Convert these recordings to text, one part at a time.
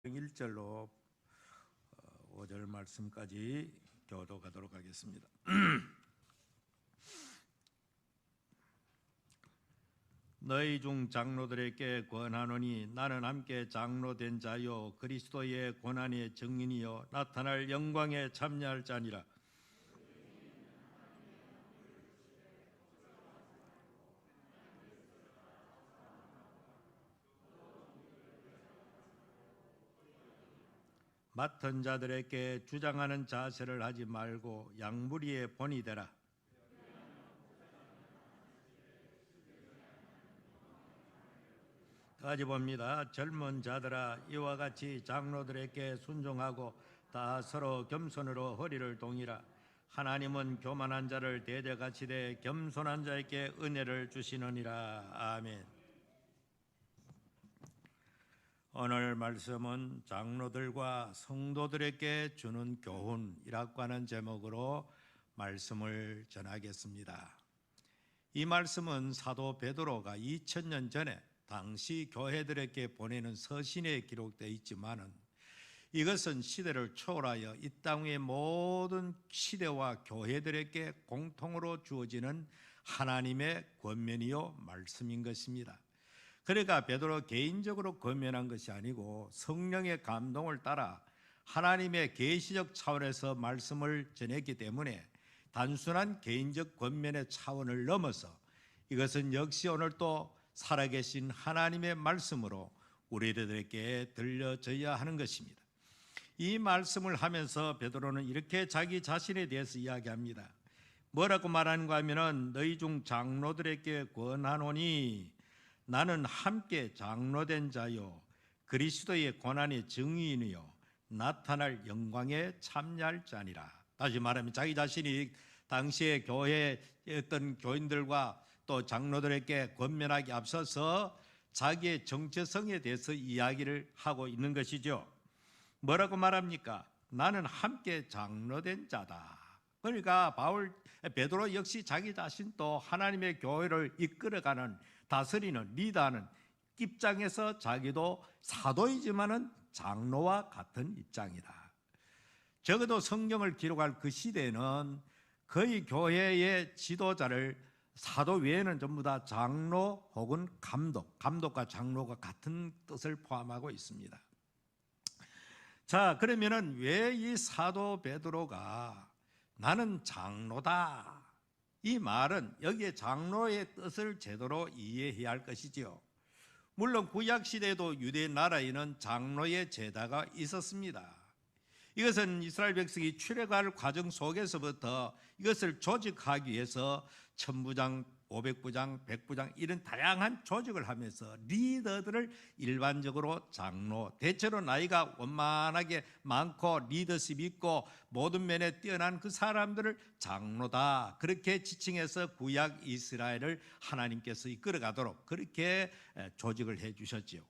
1절로 5절 말씀까지 교독하도록 하겠습니다. 너희 중 장로들에게 권하노니 나는 함께 장로된 자요 그리스도의 고난의 증인이요 나타날 영광에 참여할 자니라. 맡은 자들에게 주장하는 자세를 하지 말고 양무리의 본이 되라. 다시 봅니다. 젊은 자들아 이와 같이 장로들에게 순종하고 다 서로 겸손으로 허리를 동이라. 하나님은 교만한 자를 대적같이 대 겸손한 자에게 은혜를 주시느니라. 아멘. 오늘 말씀은 장로들과 성도들에게 주는 교훈이라고 하는 제목으로 말씀을 전하겠습니다. 이 말씀은 사도 베드로가 2000년 전에 당시 교회들에게 보내는 서신에 기록되어 있지만은 이것은 시대를 초월하여 이 땅의 모든 시대와 교회들에게 공통으로 주어지는 하나님의 권면이요 말씀인 것입니다. 그러니까 베드로 개인적으로 권면한 것이 아니고 성령의 감동을 따라 하나님의 계시적 차원에서 말씀을 전했기 때문에 단순한 개인적 권면의 차원을 넘어서 이것은 역시 오늘 또 살아계신 하나님의 말씀으로 우리들에게 들려져야 하는 것입니다. 이 말씀을 하면서 베드로는 이렇게 자기 자신에 대해서 이야기합니다. 뭐라고 말하는가 하면은 너희 중 장로들에게 권하노니 나는 함께 장로된 자요 그리스도의 고난의 증인이요 나타날 영광에 참여할 자니라. 다시 말하면 자기 자신이 당시의 교회의 어떤 교인들과 또 장로들에게 권면하기 앞서서 자기의 정체성에 대해서 이야기를 하고 있는 것이죠. 뭐라고 말합니까? 나는 함께 장로된 자다. 그러니까 베드로 역시 자기 자신도 하나님의 교회를 이끌어가는 다스리는 리더하는 입장에서 자기도 사도이지만은 장로와 같은 입장이다. 적어도 성경을 기록할 그 시대에는 거의 교회의 지도자를 사도 외에는 전부 다 장로 혹은 감독과 장로가 같은 뜻을 포함하고 있습니다. 자, 그러면은 왜 이 사도 베드로가 나는 장로다, 이 말은 여기에 장로의 뜻을 제대로 이해해야 할 것이지요. 물론 구약시대에도 유대 나라에는 장로의 제다가 있었습니다. 이것은 이스라엘 백성이 출애굽할 과정 속에서부터 이것을 조직하기 위해서 천부장, 500부장, 100부장 이런 다양한 조직을 하면서 리더들을 일반적으로 장로, 대체로 나이가 원만하게 많고 리더십 있고 모든 면에 뛰어난 그 사람들을 장로다, 그렇게 지칭해서 구약 이스라엘을 하나님께서 이끌어가도록 그렇게 조직을 해 주셨지요.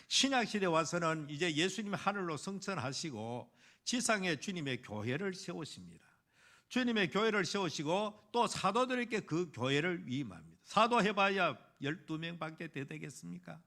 신약시대에 와서는 이제 예수님이 하늘로 승천하시고 지상에 주님의 교회를 세우십니다. 주님의 교회를 세우시고 또 사도들에게 그 교회를 위임합니다. 사도 해봐야 12명밖에 되겠습니까?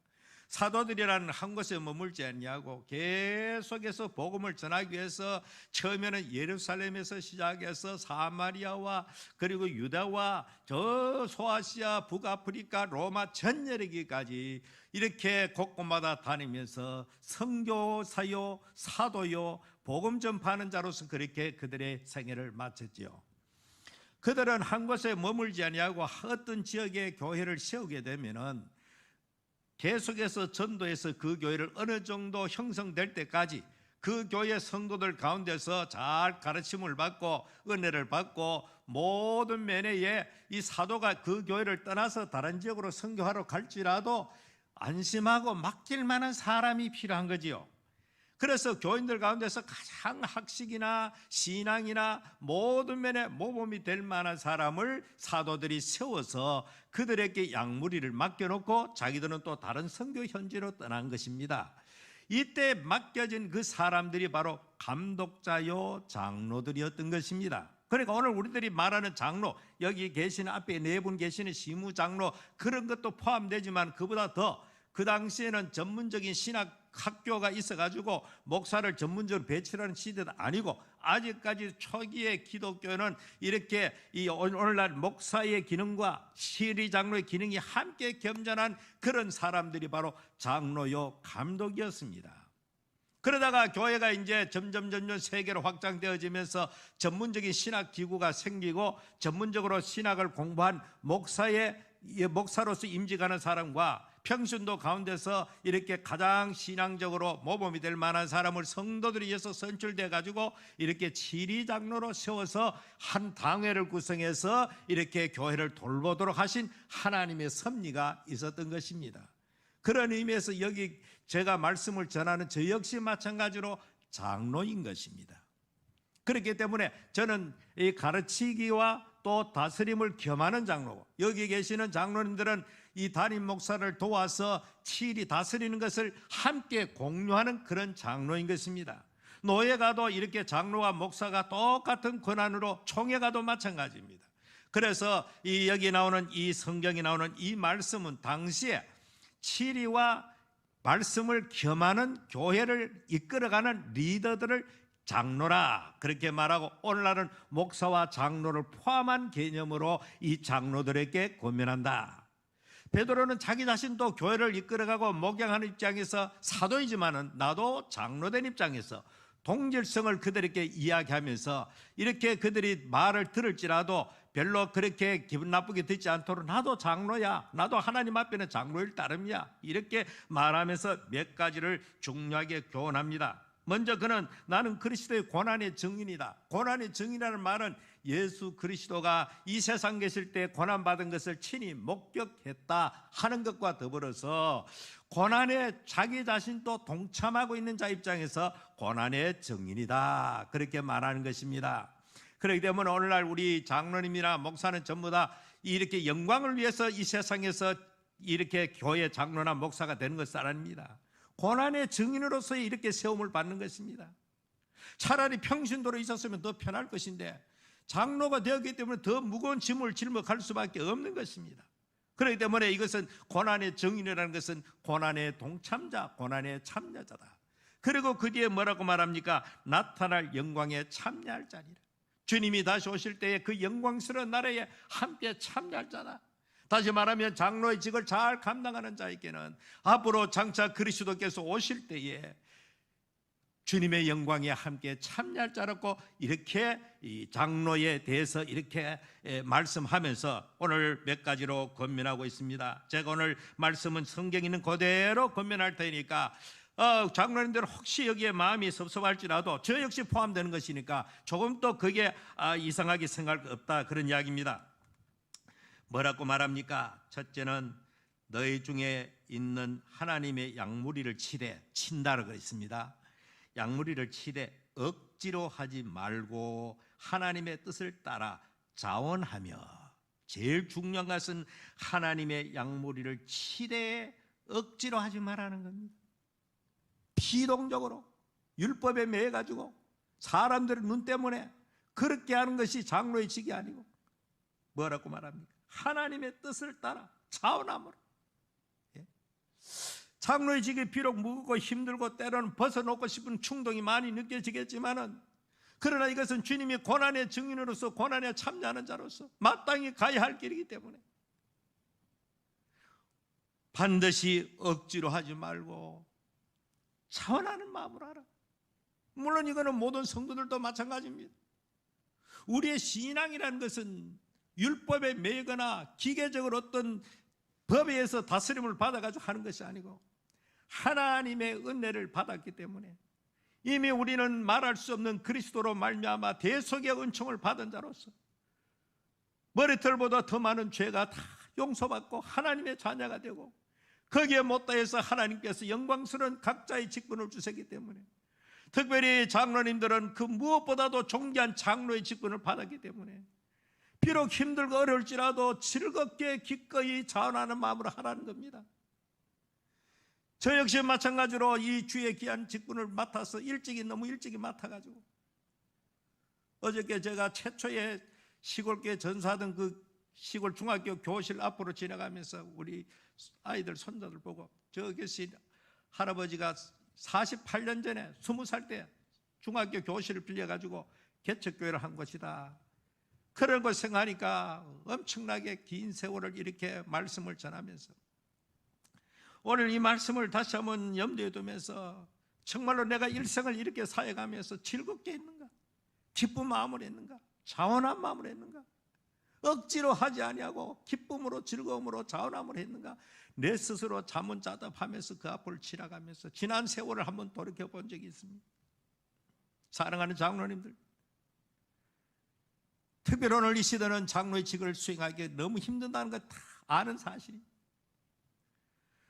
사도들이라는 한 곳에 머물지 않냐고 계속해서 복음을 전하기 위해서 처음에는 예루살렘에서 시작해서 사마리아와 그리고 유다와 저 소아시아, 북아프리카, 로마 전 여기까지 이렇게 곳곳마다 다니면서 선교사요 사도요 복음 전파하는 자로서 그렇게 그들의 생애를 마쳤지요. 그들은 한 곳에 머물지 아니하고 어떤 지역에 교회를 세우게 되면은 계속해서 전도해서 그 교회를 어느 정도 형성될 때까지 그 교회 성도들 가운데서 잘 가르침을 받고 은혜를 받고 모든 면에 이 사도가 그 교회를 떠나서 다른 지역으로 선교하러 갈지라도 안심하고 맡길 만한 사람이 필요한 거지요. 그래서 교인들 가운데서 가장 학식이나 신앙이나 모든 면에 모범이 될 만한 사람을 사도들이 세워서 그들에게 양무리를 맡겨놓고 자기들은 또 다른 선교 현지로 떠난 것입니다. 이때 맡겨진 그 사람들이 바로 감독자요 장로들이었던 것입니다. 그러니까 오늘 우리들이 말하는 장로, 여기 계시는 앞에 네 분 계시는 시무장로 그런 것도 포함되지만 그보다 더 그 당시에는 전문적인 신학 학교가 있어가지고 목사를 전문적으로 배출하는 시대도 아니고, 아직까지 초기의 기독교는 이렇게 이 오늘날 목사의 기능과 시리 장로의 기능이 함께 겸전한 그런 사람들이 바로 장로요 감독이었습니다. 그러다가 교회가 이제 점점 세계로 확장되어지면서 전문적인 신학 기구가 생기고, 전문적으로 신학을 공부한 목사로서 임직하는 사람과 평신도 가운데서 이렇게 가장 신앙적으로 모범이 될 만한 사람을 성도들이 위해서 선출돼 가지고 이렇게 지리장로로 세워서 한 당회를 구성해서 이렇게 교회를 돌보도록 하신 하나님의 섭리가 있었던 것입니다. 그런 의미에서 여기 제가 말씀을 전하는 저 역시 마찬가지로 장로인 것입니다. 그렇기 때문에 저는 이 가르치기와 또 다스림을 겸하는 장로고, 여기 계시는 장로님들은 이 담임 목사를 도와서 치리 다스리는 것을 함께 공유하는 그런 장로인 것입니다. 노예가도 이렇게 장로와 목사가 똑같은 권한으로, 총회가도 마찬가지입니다. 그래서 여기 나오는 이 성경이 나오는 이 말씀은 당시에 치리와 말씀을 겸하는 교회를 이끌어가는 리더들을 장로라 그렇게 말하고, 오늘날은 목사와 장로를 포함한 개념으로 이 장로들에게 권면한다. 베드로는 자기 자신도 교회를 이끌어가고 목양하는 입장에서 사도이지만은 나도 장로된 입장에서 동질성을 그들에게 이야기하면서, 이렇게 그들이 말을 들을지라도 별로 그렇게 기분 나쁘게 듣지 않도록 나도 장로야, 나도 하나님 앞에는 장로일 따름이야, 이렇게 말하면서 몇 가지를 중요하게 교훈합니다. 먼저 그는 나는 그리스도의 고난의 증인이다. 고난의 증인이라는 말은 예수 그리스도가 이 세상 계실 때 고난받은 것을 친히 목격했다 하는 것과 더불어서 고난에 자기 자신도 동참하고 있는 자 입장에서 고난의 증인이다 그렇게 말하는 것입니다. 그렇기 때문에 오늘날 우리 장로님이나 목사는 전부 다 이렇게 영광을 위해서 이 세상에서 이렇게 교회 장로나 목사가 되는 것은 아닙니다. 고난의 증인으로서 이렇게 세움을 받는 것입니다. 차라리 평신도로 있었으면 더 편할 것인데 장로가 되었기 때문에 더 무거운 짐을 짊어갈 수밖에 없는 것입니다. 그렇기 때문에 이것은 고난의 증인이라는 것은 고난의 동참자, 고난의 참여자다. 그리고 그 뒤에 뭐라고 말합니까? 나타날 영광에 참여할 자니라. 주님이 다시 오실 때에 그 영광스러운 나라에 함께 참여할 자다. 다시 말하면 장로의 직을 잘 감당하는 자에게는 앞으로 장차 그리스도께서 오실 때에 주님의 영광에 함께 참여할 자라고 이렇게 이 장로에 대해서 이렇게 말씀하면서 오늘 몇 가지로 권면하고 있습니다. 제가 오늘 말씀은 성경 있는 그대로 권면할 테니까 장로님들 혹시 여기에 마음이 섭섭할지라도 저 역시 포함되는 것이니까 조금 또 그게 이상하게 생각할 것 없다 그런 이야기입니다. 뭐라고 말합니까? 첫째는 너희 중에 있는 하나님의 양무리를 치되, 친다라고 했습니다. 양무리를 치되 억지로 하지 말고 하나님의 뜻을 따라 자원하며, 제일 중요한 것은 하나님의 양무리를 치되 억지로 하지 말라는 겁니다. 피동적으로 율법에 매여 가지고 사람들의 눈 때문에 그렇게 하는 것이 장로의 직이 아니고 뭐라고 말합니까? 하나님의 뜻을 따라 자원함으로. 장로의 직이 비록 무겁고 힘들고 때로는 벗어놓고 싶은 충동이 많이 느껴지겠지만은, 그러나 이것은 주님이 고난의 증인으로서 고난에 참여하는 자로서 마땅히 가야 할 길이기 때문에 반드시 억지로 하지 말고 자원하는 마음으로 하라. 물론 이거는 모든 성도들도 마찬가지입니다. 우리의 신앙이라는 것은 율법에 매거나 기계적으로 어떤 법에 의해서 다스림을 받아가지고 하는 것이 아니고 하나님의 은혜를 받았기 때문에 이미 우리는 말할 수 없는 그리스도로 말미암아 대속의 은총을 받은 자로서 머리털보다 더 많은 죄가 다 용서받고 하나님의 자녀가 되고, 거기에 못다해서 하나님께서 영광스러운 각자의 직분을 주셨기 때문에, 특별히 장로님들은 그 무엇보다도 존귀한 장로의 직분을 받았기 때문에 비록 힘들고 어려울지라도 즐겁게 기꺼이 자원하는 마음으로 하라는 겁니다. 저 역시 마찬가지로 이 주의 귀한 직분을 맡아서 너무 일찍이 맡아가지고, 어저께 제가 최초의 시골교회 전사하던 그 시골 중학교 교실 앞으로 지나가면서 우리 아이들 손자들 보고 저 계신 할아버지가 48년 전에 20살 때 중학교 교실을 빌려가지고 개척교회를 한 것이다. 그런 걸 생각하니까 엄청나게 긴 세월을 이렇게 말씀을 전하면서 오늘 이 말씀을 다시 한번 염두에 두면서 정말로 내가 일생을 이렇게 살아가면서 즐겁게 했는가? 기쁜 마음으로 했는가? 자원한 마음으로 했는가? 억지로 하지 아니하고 기쁨으로 즐거움으로 자원함으로 했는가? 내 스스로 자문자답하면서 그 앞을 지나가면서 지난 세월을 한번 돌이켜본 적이 있습니다. 사랑하는 장로님들, 특별히 오늘 이 시대는 장로의 직을 수행하기 너무 힘든다는 거 다 아는 사실입니다.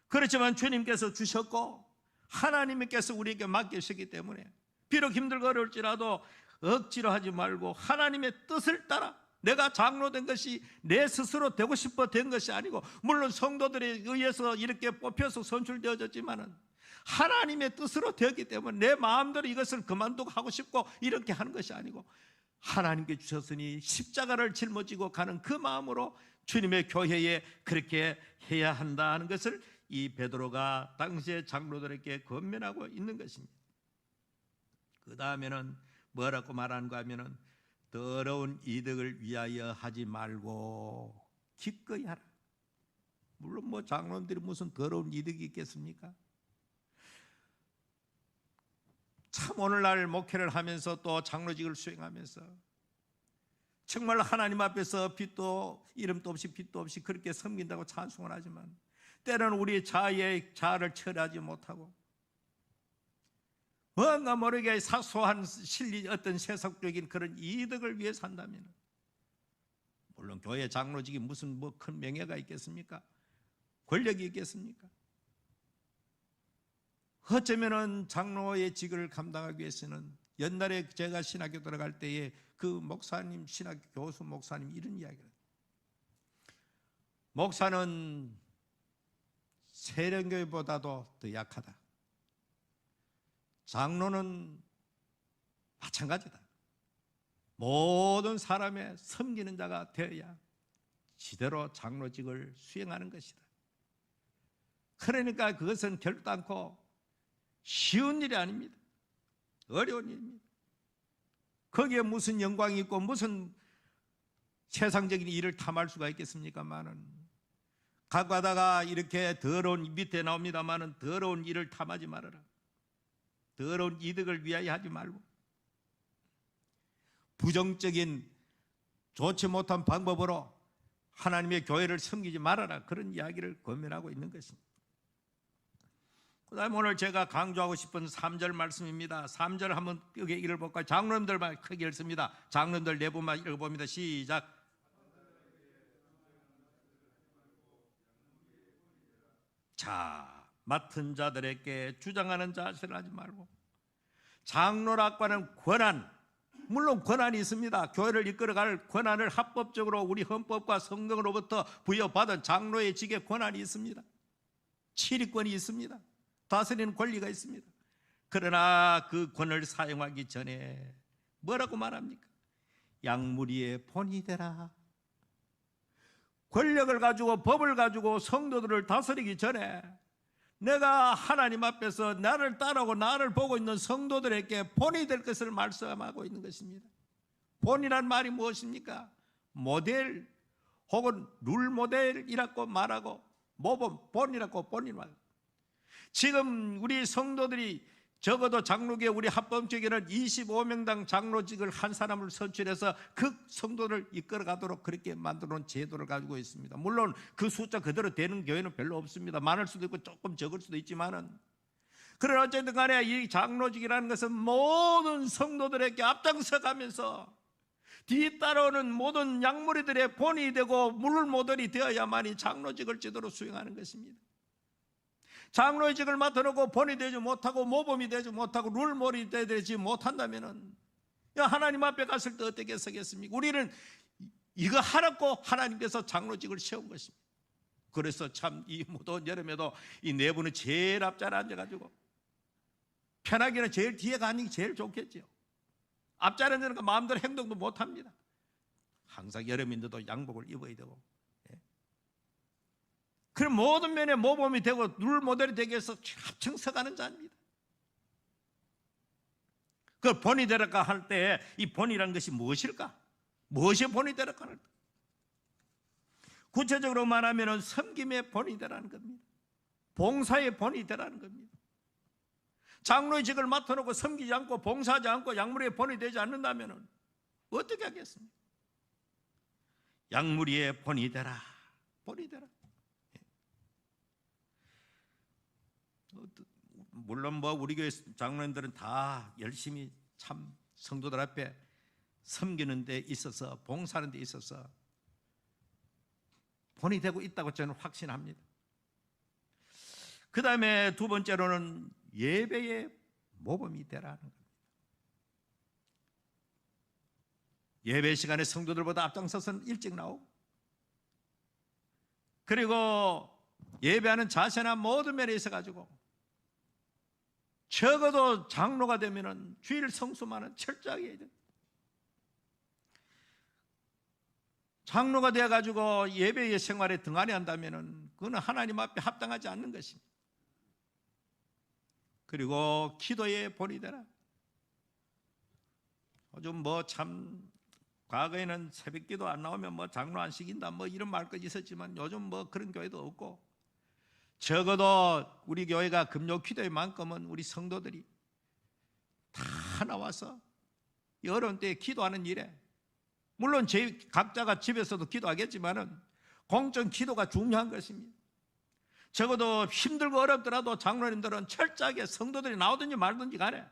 그렇지만 주님께서 주셨고 하나님께서 우리에게 맡기셨기 때문에 비록 힘들고 어려울지라도 억지로 하지 말고 하나님의 뜻을 따라, 내가 장로된 것이 내 스스로 되고 싶어 된 것이 아니고, 물론 성도들에 의해서 이렇게 뽑혀서 선출되어졌지만은 하나님의 뜻으로 되었기 때문에 내 마음대로 이것을 그만두고 하고 싶고 이렇게 하는 것이 아니고, 하나님께 주셨으니 십자가를 짊어지고 가는 그 마음으로 주님의 교회에 그렇게 해야 한다는 것을 이 베드로가 당시의 장로들에게 권면하고 있는 것입니다. 그 다음에는 뭐라고 말하는가 하면은 더러운 이득을 위하여 하지 말고 기꺼이 하라. 물론 뭐 장로들이 무슨 더러운 이득이 있겠습니까? 참 오늘날 목회를 하면서 또 장로직을 수행하면서 정말 하나님 앞에서 빛도 이름도 없이 빛도 없이 그렇게 섬긴다고 찬송을 하지만 때로는 우리 자아를 처리하지 못하고 뭔가 모르게 사소한 실리, 어떤 세속적인 그런 이득을 위해 산다면, 물론 교회 장로직이 무슨 뭐 큰 명예가 있겠습니까? 권력이 있겠습니까? 어쩌면은 장로의 직을 감당하기 위해서는, 옛날에 제가 신학교 들어갈 때에 그 목사님, 신학교 교수 목사님 이런 이야기를 해요. 목사는 세령교회보다도 더 약하다. 장로는 마찬가지다. 모든 사람의 섬기는 자가 되어야 지대로 장로직을 수행하는 것이다. 그러니까 그것은 결단코 쉬운 일이 아닙니다. 어려운 일입니다. 거기에 무슨 영광이 있고 무슨 세상적인 일을 탐할 수가 있겠습니까마는, 가다가 이렇게 더러운, 밑에 나옵니다마는 더러운 일을 탐하지 말아라. 더러운 이득을 위하여 하지 말고 부정적인 좋지 못한 방법으로 하나님의 교회를 섬기지 말아라. 그런 이야기를 권면하고 있는 것입니다. 그 다음에 오늘 제가 강조하고 싶은 3절 말씀입니다. 3절 한번 여기 읽어볼까요? 장로님들만 크게 읽습니다. 장로님들 네 분만 읽어봅니다. 시작. 자, 맡은 자들에게 주장하는 자세를 하지 말고, 장로라고 하는 권한, 물론 권한이 있습니다. 교회를 이끌어갈 권한을 합법적으로 우리 헌법과 성경으로부터 부여받은 장로의 직에 권한이 있습니다. 치리권이 있습니다. 다스리는 권리가 있습니다. 그러나 그 권을 사용하기 전에 뭐라고 말합니까? 양무리의 본이 되라. 권력을 가지고 법을 가지고 성도들을 다스리기 전에 내가 하나님 앞에서 나를 따르고 나를 보고 있는 성도들에게 본이 될 것을 말씀하고 있는 것입니다. 본이란 말이 무엇입니까? 모델 혹은 룰 모델이라고 말하고, 모범, 본이라고 본인 말. 지금 우리 성도들이 적어도 장로교회 우리 합법적에는 25명당 장로직을 한 사람을 선출해서 그 성도를 이끌어가도록 그렇게 만들어 놓은 제도를 가지고 있습니다. 물론 그 숫자 그대로 되는 교회는 별로 없습니다. 많을 수도 있고 조금 적을 수도 있지만은, 그러나 어쨌든 간에 이 장로직이라는 것은 모든 성도들에게 앞장서 가면서 뒤따라오는 모든 양무리들의 본이 되고 물 모델이 되어야만이 장로직을 제대로 수행하는 것입니다. 장로의 직을 맡아놓고 본이 되지 못하고 모범이 되지 못하고 룰몰이 되지 못한다면은 하나님 앞에 갔을 때 어떻게 서겠습니까? 우리는 이거 하라고 하나님께서 장로직을 세운 것입니다. 그래서 참 이 무더운 여름에도 이 네 분은 제일 앞자리에 앉아가지고, 편하게는 제일 뒤에 가는 게 제일 좋겠죠. 앞자리에 앉으니까 마음대로 행동도 못합니다. 항상 여름인데도 양복을 입어야 되고. 그런 모든 면에 모범이 되고 룰 모델이 되기 위해서 합청서가는 자입니다. 그 본이 되라고 할 때 이 본이라는 것이 무엇일까? 무엇이 본이 되라고 할까? 구체적으로 말하면 섬김의 본이 되라는 겁니다. 봉사의 본이 되라는 겁니다. 장로의 직을 맡아놓고 섬기지 않고 봉사하지 않고 약물의 본이 되지 않는다면 어떻게 하겠습니까? 약물의 본이 되라. 본이 되라. 물론 우리 교회 장로님들은 다 열심히 참 성도들 앞에 섬기는 데 있어서 봉사하는 데 있어서 본이 되고 있다고 저는 확신합니다. 그 다음에 두 번째로는 예배의 모범이 되라는 겁니다. 예배 시간에 성도들보다 앞장서서는 일찍 나오고, 그리고 예배하는 자세나 모든 면에 있어가지고 적어도 장로가 되면은 주일 성수만은 철저하게 해야 됩니다. 장로가 되어가지고 예배의 생활에 등한히 한다면은 그거는 하나님 앞에 합당하지 않는 것입니다. 그리고 기도의 본이 되라. 요즘 참 과거에는 새벽기도 안 나오면 장로 안 시킨다 이런 말까지 있었지만 요즘 그런 교회도 없고, 적어도 우리 교회가 금요 기도회만큼은 우리 성도들이 다 나와서 이 어려운 때에 기도하는 일에, 물론 각자가 집에서도 기도하겠지만은 공적 기도가 중요한 것입니다. 적어도 힘들고 어렵더라도 장로님들은 철저하게 성도들이 나오든지 말든지 간에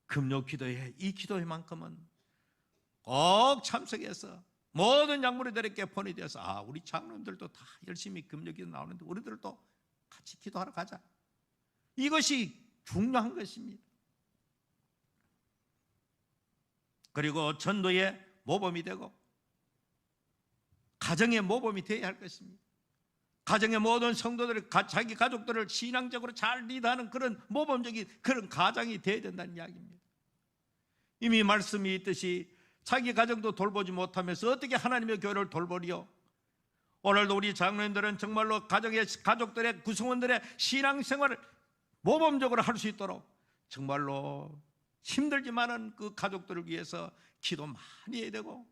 금요 기도회, 이 기도회만큼은 꼭 참석해서 모든 약물이들에게 본이 되어서 우리 장로님들도 다 열심히 금요 기도 나오는데 우리들도 같이 기도하러 가자. 이것이 중요한 것입니다. 그리고 전도의 모범이 되고 가정의 모범이 되어야 할 것입니다. 가정의 모든 성도들이 자기 가족들을 신앙적으로 잘 리드하는 그런 모범적인 그런 가정이 되어야 된다는 이야기입니다. 이미 말씀이 있듯이 자기 가정도 돌보지 못하면서 어떻게 하나님의 교회를 돌보리요? 오늘도 우리 장로님들은 정말로 가족들의 구성원들의 신앙생활을 모범적으로 할 수 있도록 정말로 힘들지만은 그 가족들을 위해서 기도 많이 해야 되고,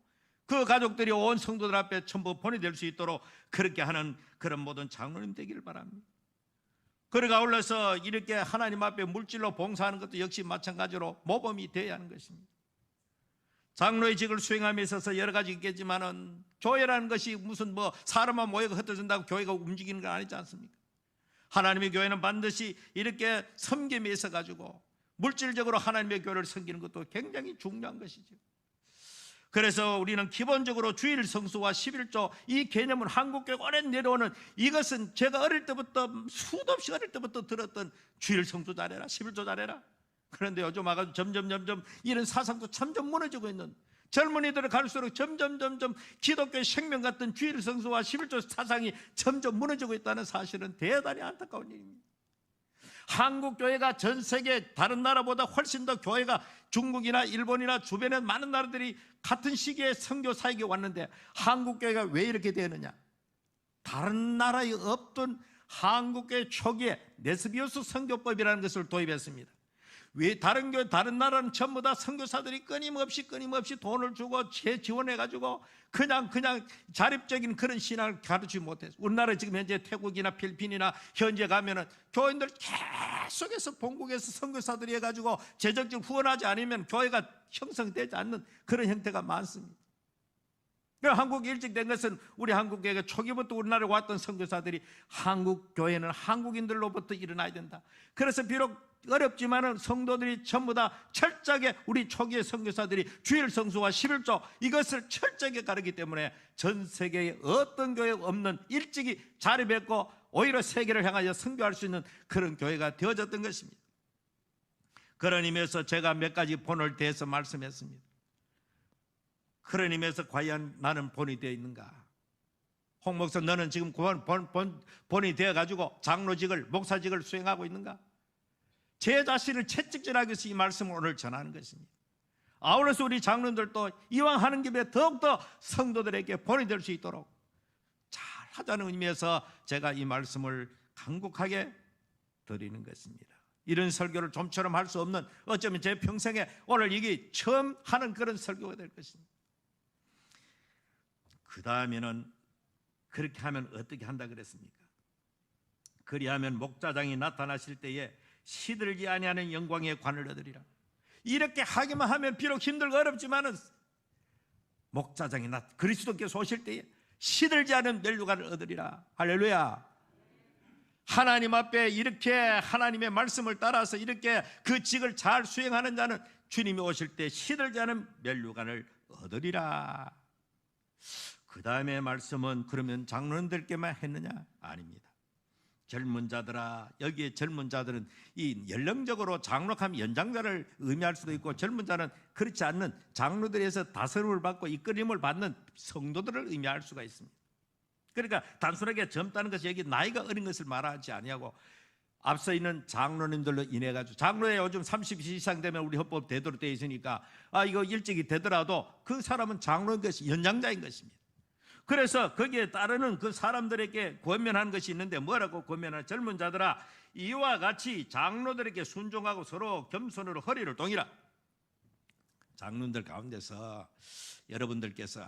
그 가족들이 온 성도들 앞에 전부 본이 될 수 있도록 그렇게 하는 그런 모든 장로님 되기를 바랍니다. 그러가 올라서 이렇게 하나님 앞에 물질로 봉사하는 것도 역시 마찬가지로 모범이 되어야 하는 것입니다. 장로의 직을 수행함에 있어서 여러 가지 있겠지만은 교회라는 것이 무슨 사람만 모여서 흩어진다고 교회가 움직이는 건 아니지 않습니까? 하나님의 교회는 반드시 이렇게 섬김에 있어 가지고 물질적으로 하나님의 교회를 섬기는 것도 굉장히 중요한 것이죠. 그래서 우리는 기본적으로 주일 성수와 11조 이 개념은 한국교회 오래 내려오는, 이것은 제가 어릴 때부터 수도 없이 어릴 때부터 들었던 주일 성수 잘해라, 11조 잘해라. 그런데 요즘 와가지고 점점 이런 사상도 점점 무너지고 있는, 젊은이들을 갈수록 점점 기독교의 생명 같은 주일 성수와 11조 사상이 점점 무너지고 있다는 사실은 대단히 안타까운 일입니다. 한국 교회가 전 세계 다른 나라보다 훨씬 더 교회가 중국이나 일본이나 주변에 많은 나라들이 같은 시기에 선교 사역에 왔는데 한국 교회가 왜 이렇게 되느냐? 다른 나라에 없던 한국 교회 초기에 네스비우스 선교법이라는 것을 도입했습니다. 왜 다른 교회, 다른 나라는 전부 다 선교사들이 끊임없이 돈을 주고 지원해가지고 그냥 자립적인 그런 신앙을 가르치지 못했어요. 우리나라 지금 현재 태국이나 필리핀이나 현재 가면은 교인들 계속해서 본국에서 선교사들이 해가지고 재정적 후원하지 않으면 교회가 형성되지 않는 그런 형태가 많습니다. 한국이 일찍 된 것은 우리 한국교회가 초기부터 우리나라에 왔던 선교사들이 한국 교회는 한국인들로부터 일어나야 된다. 그래서 비록 어렵지만은 성도들이 전부 다 철저하게 우리 초기의 선교사들이 주일 성수와 11조 이것을 철저하게 가르기 때문에 전 세계에 어떤 교회 없는 일찍이 자리했고 오히려 세계를 향하여 선교할 수 있는 그런 교회가 되어졌던 것입니다. 그런 의미에서 제가 몇 가지 본을 대해서 말씀했습니다. 그런 의미에서 과연 나는 본이 되어 있는가? 홍 목사, 너는 지금 본이 되어가지고 장로직을, 목사직을 수행하고 있는가? 제 자신을 채찍질하기 위해서 이 말씀을 오늘 전하는 것입니다. 아울러서 우리 장로들도 이왕 하는 김에 더욱더 성도들에게 본이 될 수 있도록 잘 하자는 의미에서 제가 이 말씀을 간곡하게 드리는 것입니다. 이런 설교를 좀처럼 할 수 없는, 어쩌면 제 평생에 오늘 이게 처음 하는 그런 설교가 될 것입니다. 그 다음에는 그렇게 하면 어떻게 한다 그랬습니까? 그리하면 목자장이 나타나실 때에 시들지 아니하는 영광의 관을 얻으리라. 이렇게 하기만 하면 비록 힘들고 어렵지만은 목자장이 그리스도께서 오실 때에 시들지 않은 멸류관을 얻으리라. 할렐루야. 하나님 앞에 이렇게 하나님의 말씀을 따라서 이렇게 그 직을 잘 수행하는 자는 주님이 오실 때 시들지 않은 멸류관을 얻으리라. 그 다음에 말씀은 그러면 장로님들께만 했느냐? 아닙니다. 젊은 자들아, 여기에 젊은 자들은 이 연령적으로 장로하면 연장자를 의미할 수도 있고, 젊은 자는 그렇지 않는 장로들에서 다스림을 받고 이끌림을 받는 성도들을 의미할 수가 있습니다. 그러니까 단순하게 젊다는 것이 여기 나이가 어린 것을 말하지 아니하고, 앞서 있는 장로님들로 인해 가지고, 장로에 요즘 30세 이상 되면 우리 헌법 되도록 되어 있으니까 이거 일찍이 되더라도 그 사람은 장로인 것이 연장자인 것입니다. 그래서 거기에 따르는 그 사람들에게 권면하는 것이 있는데, 뭐라고 권면하는? 젊은 자들아, 이와 같이 장로들에게 순종하고 서로 겸손으로 허리를 동이라. 장로들 가운데서 여러분들께서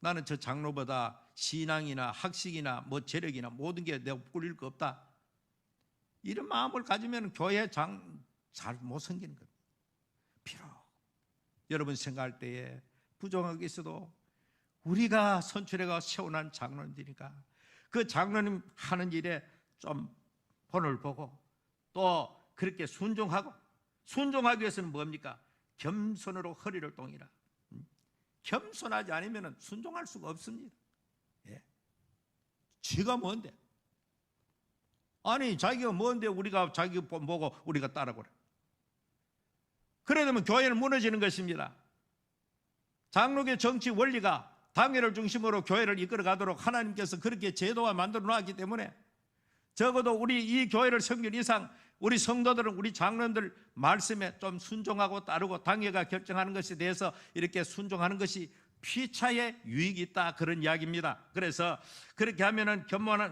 나는 저 장로보다 신앙이나 학식이나 뭐 재력이나 모든 게 내가 꿀릴 거 없다, 이런 마음을 가지면 교회 잘 못 섬기는 겁니다. 비록 여러분 생각할 때에 부정하게 있어도 우리가 선출해가 세워난 장로님들이니까 그 장로님 하는 일에 좀 본을 보고 또 그렇게 순종하고, 순종하기 위해서는 뭡니까? 겸손으로 허리를 동이라. 겸손하지 않으면 순종할 수가 없습니다. 지가 뭔데? 아니 자기가 뭔데 우리가 자기 보고 우리가 따라보래. 그래 되면 교회는 무너지는 것입니다. 장로교 정치 원리가 당회를 중심으로 교회를 이끌어가도록 하나님께서 그렇게 제도와 만들어 놨기 때문에, 적어도 우리 이 교회를 섬길 이상 우리 성도들은 우리 장로들 말씀에 좀 순종하고 따르고 당회가 결정하는 것에 대해서 이렇게 순종하는 것이 피차에 유익이 있다, 그런 이야기입니다. 그래서 그렇게 하면은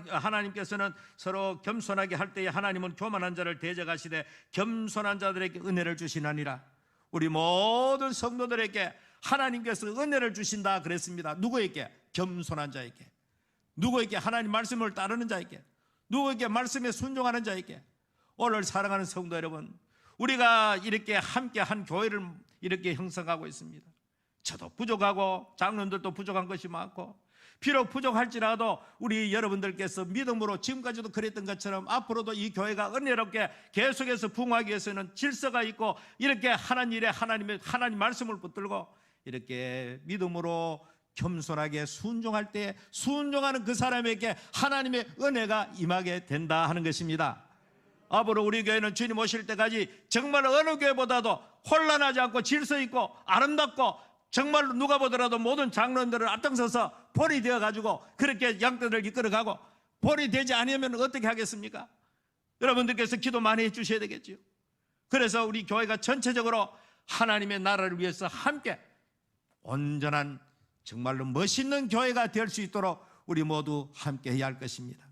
하나님께서는 서로 겸손하게 할 때에 하나님은 교만한 자를 대적하시되 겸손한 자들에게 은혜를 주시나니라. 우리 모든 성도들에게 하나님께서 은혜를 주신다 그랬습니다. 누구에게? 겸손한 자에게. 누구에게? 하나님 말씀을 따르는 자에게. 누구에게? 말씀에 순종하는 자에게. 오늘 사랑하는 성도 여러분, 우리가 이렇게 함께 한 교회를 이렇게 형성하고 있습니다. 저도 부족하고 장로들도 부족한 것이 많고, 비록 부족할지라도 우리 여러분들께서 믿음으로 지금까지도 그랬던 것처럼 앞으로도 이 교회가 은혜롭게 계속해서 부흥하기 위해서는 질서가 있고, 이렇게 하는 일에 하나님 말씀을 붙들고 이렇게 믿음으로 겸손하게 순종할 때 순종하는 그 사람에게 하나님의 은혜가 임하게 된다 하는 것입니다. 앞으로 우리 교회는 주님 오실 때까지 정말 어느 교회보다도 혼란하지 않고 질서 있고 아름답고, 정말로 누가 보더라도 모든 장로들을 앞장서서 본이 되어가지고 그렇게 양떼를 이끌어가고, 본이 되지 않으면 어떻게 하겠습니까? 여러분들께서 기도 많이 해주셔야 되겠죠. 그래서 우리 교회가 전체적으로 하나님의 나라를 위해서 함께 온전한 정말로 멋있는 교회가 될 수 있도록 우리 모두 함께 해야 할 것입니다.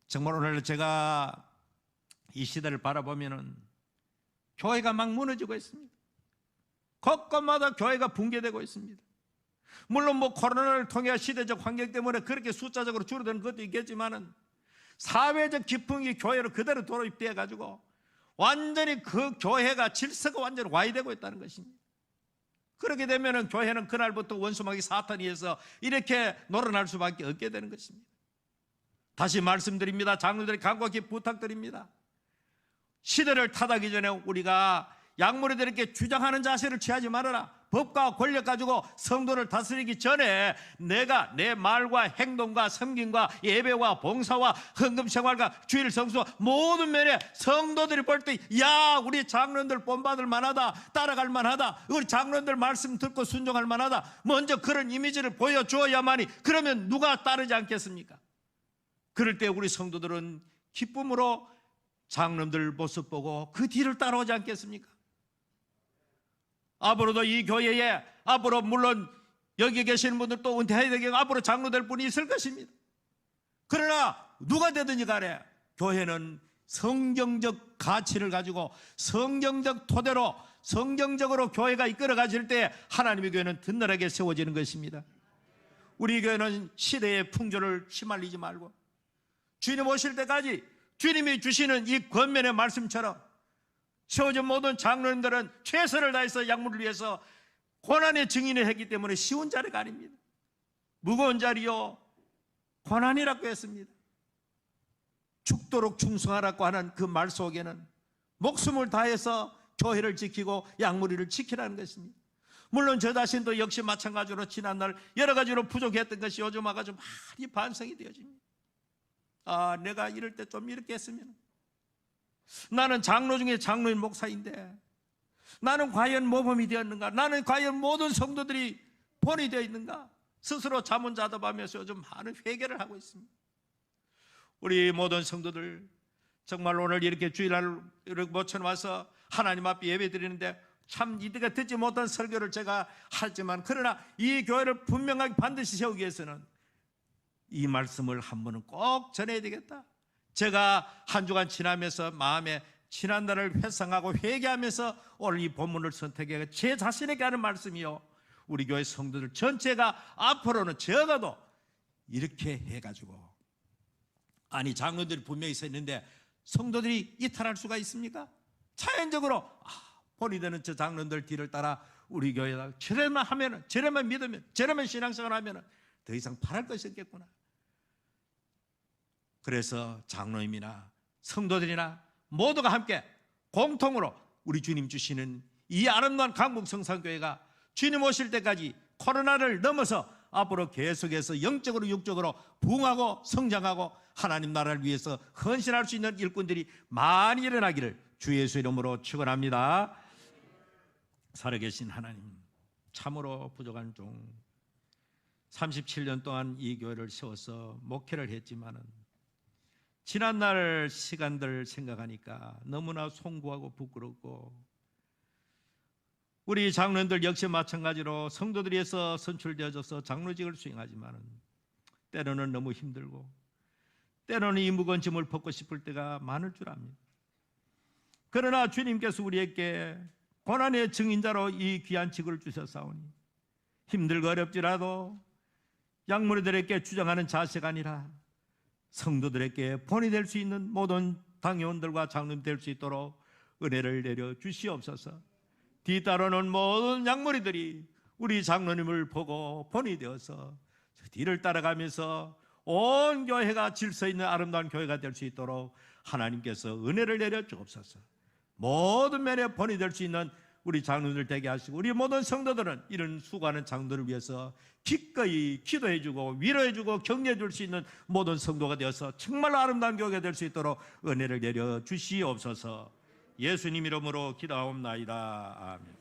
정말 오늘 제가 이 시대를 바라보면은 교회가 막 무너지고 있습니다. 곳곳마다 교회가 붕괴되고 있습니다. 물론 뭐 코로나를 통해 시대적 환경 때문에 그렇게 숫자적으로 줄어드는 것도 있겠지만은 사회적 기풍이 교회로 그대로 돌입되어 가지고 완전히 그 교회가 질서가 완전히 와해되고 있다는 것입니다. 그렇게 되면은 교회는 그날부터 원수마귀 사탄이 해서 이렇게 놀아날 수밖에 없게 되는 것입니다. 다시 말씀드립니다. 장로들이 간곡히 부탁드립니다. 시대를 타다기 전에 우리가 약물이들에게 주장하는 자세를 취하지 말아라. 법과 권력 가지고 성도를 다스리기 전에 내가 내 말과 행동과 섬김과 예배와 봉사와 헌금생활과 주일 성수와 모든 면에 성도들이 볼 때 야 우리 장로들 본받을 만하다, 따라갈 만하다, 우리 장로들 말씀 듣고 순종할 만하다, 먼저 그런 이미지를 보여주어야만이, 그러면 누가 따르지 않겠습니까? 그럴 때 우리 성도들은 기쁨으로 장로들 모습 보고 그 뒤를 따라오지 않겠습니까? 앞으로도 이 교회에 앞으로 물론 여기 계시는 분들 또 은퇴해야 되겠고 앞으로 장로될 분이 있을 것입니다. 그러나 누가 되든지 간에 교회는 성경적 가치를 가지고 성경적 토대로 성경적으로 교회가 이끌어 가질 때 하나님의 교회는 든든하게 세워지는 것입니다. 우리 교회는 시대의 풍조를 휘말리지 말고 주님 오실 때까지 주님이 주시는 이 권면의 말씀처럼 세워진 모든 장로님들은 최선을 다해서 약물을 위해서 고난의 증인을 했기 때문에 쉬운 자리가 아닙니다. 무거운 자리요 고난이라고 했습니다. 죽도록 충성하라고 하는 그 말 속에는 목숨을 다해서 교회를 지키고 약물이를 지키라는 것입니다. 물론 저 자신도 역시 마찬가지로 지난날 여러 가지로 부족했던 것이 요즘 와가지고 많이 반성이 되어집니다. 내가 이럴 때 좀 이렇게 했으면, 나는 장로 중에 장로인 목사인데 나는 과연 모범이 되었는가? 나는 과연 모든 성도들이 본이 되어 있는가? 스스로 자문자답하면서 요즘 많은 회개를 하고 있습니다. 우리 모든 성도들 정말 오늘 이렇게 주일날 이렇게 모쳐와서 하나님 앞에 예배 드리는데 참 이때가 듣지 못한 설교를 제가 하지만, 그러나 이 교회를 분명하게 반드시 세우기 위해서는 이 말씀을 한 번은 꼭 전해야 되겠다. 제가 한 주간 지나면서 마음에 지난날을 회상하고 회개하면서 오늘 이 본문을 선택해 제 자신에게 하는 말씀이요, 우리 교회 성도들 전체가 앞으로는 적어도 이렇게 해가지고, 아니 장로들이 분명히 서 있는데 성도들이 이탈할 수가 있습니까? 자연적으로 본이 되는 저 장로들 뒤를 따라 우리 교회가 저래만 하면은, 저래만 믿으면, 저래만 신앙생활 하면은 더 이상 바랄 것이 없겠구나. 그래서 장로님이나 성도들이나 모두가 함께 공통으로 우리 주님 주시는 이 아름다운 강북 성산교회가 주님 오실 때까지 코로나를 넘어서 앞으로 계속해서 영적으로 육적으로 부흥하고 성장하고 하나님 나라를 위해서 헌신할 수 있는 일꾼들이 많이 일어나기를 주 예수 이름으로 축원합니다. 살아계신 하나님, 참으로 부족한 종 37년 동안 이 교회를 세워서 목회를 했지만은 지난날 시간들 생각하니까 너무나 송구하고 부끄럽고, 우리 장로님들 역시 마찬가지로 성도들이 해서 선출되어져서 장로직을 수행하지만은 때로는 너무 힘들고 때로는 이 무거운 짐을 벗고 싶을 때가 많을 줄 압니다. 그러나 주님께서 우리에게 고난의 증인자로 이 귀한 직을 주셨사오니 힘들고 어렵지라도 약물들에게 주장하는 자세가 아니라 성도들에게 본이 될 수 있는 모든 당회원들과 장로님 될 수 있도록 은혜를 내려 주시옵소서. 뒤따르는 모든 약물이들이 우리 장로님을 보고 본이 되어서 뒤를 따라가면서 온 교회가 질서 있는 아름다운 교회가 될 수 있도록 하나님께서 은혜를 내려 주옵소서. 모든 면에 본이 될 수 있는 우리 장로들 되게 하시고, 우리 모든 성도들은 이런 수고하는 장로들을 위해서 기꺼이 기도해주고 위로해주고 격려해줄 수 있는 모든 성도가 되어서 정말로 아름다운 교회가 될 수 있도록 은혜를 내려 주시옵소서. 예수님 이름으로 기도하옵나이다. 아멘.